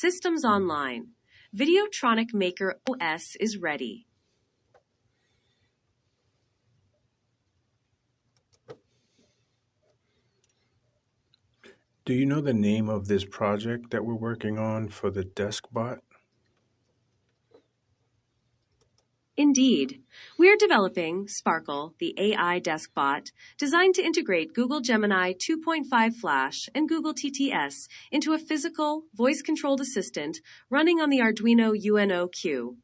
Systems online. Videotronic Maker OS is ready. Do you know the name of this project that we're working on for the desk bot? Indeed, we are developing Sparkle, the AI desk bot, designed to integrate Google Gemini 2.5 Flash and Google TTS into a physical, voice-controlled assistant running on the Arduino UNO Q.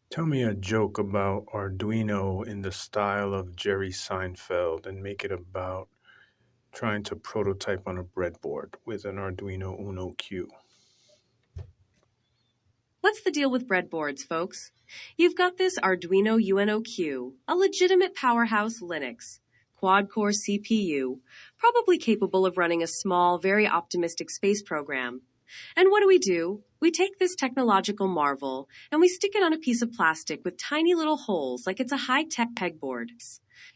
Tell me a joke about Arduino in the style of Jerry Seinfeld and make it about trying to prototype on a breadboard with an Arduino UNO Q. What's the deal with breadboards, folks? You've got this Arduino UNO Q, a legitimate powerhouse Linux, quad-core CPU, probably capable of running a small, very optimistic space program. And what do? We take this technological marvel and we stick it on a piece of plastic with tiny little holes like it's a high-tech pegboard.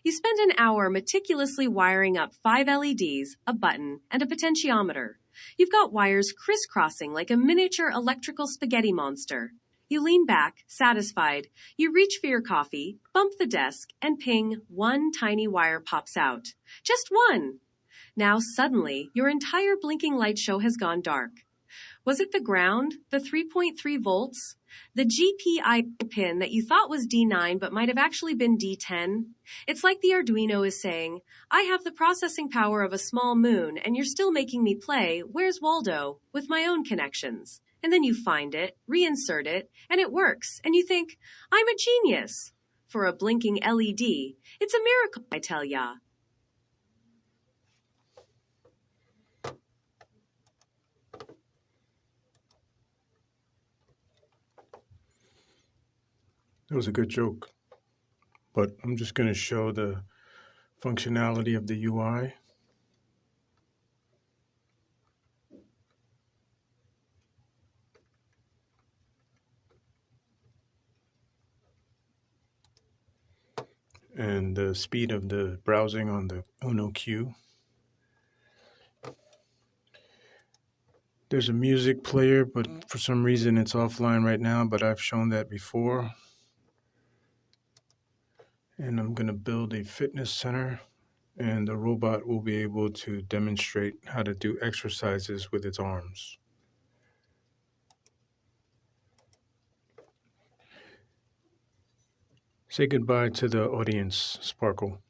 You spend an hour meticulously wiring up 5 LEDs, a button, and a potentiometer. You've got wires crisscrossing like a miniature electrical spaghetti monster. You lean back, satisfied. You reach for your coffee, bump the desk, and ping, one tiny wire pops out. Just one! Now suddenly, your entire blinking light show has gone dark. Was it the ground, the 3.3 volts, the GPIO pin that you thought was D9 but might have actually been D10? It's like the Arduino is saying, I have the processing power of a small moon and you're still making me play Where's Waldo with my own connections. And then you find it, reinsert it, and it works, and you think, I'm a genius. For a blinking LED, it's a miracle, I tell ya. That was a good joke, but I'm just going to show the functionality of the UI. And the speed of the browsing on the UNO Q. There's a music player, but for some reason it's offline right now, but I've shown that before. And I'm going to build a fitness center, and the robot will be able to demonstrate how to do exercises with its arms. Say goodbye to the audience, Sparkle.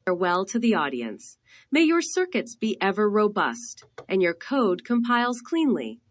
Farewell to the audience. May your circuits be ever robust, and your code compiles cleanly.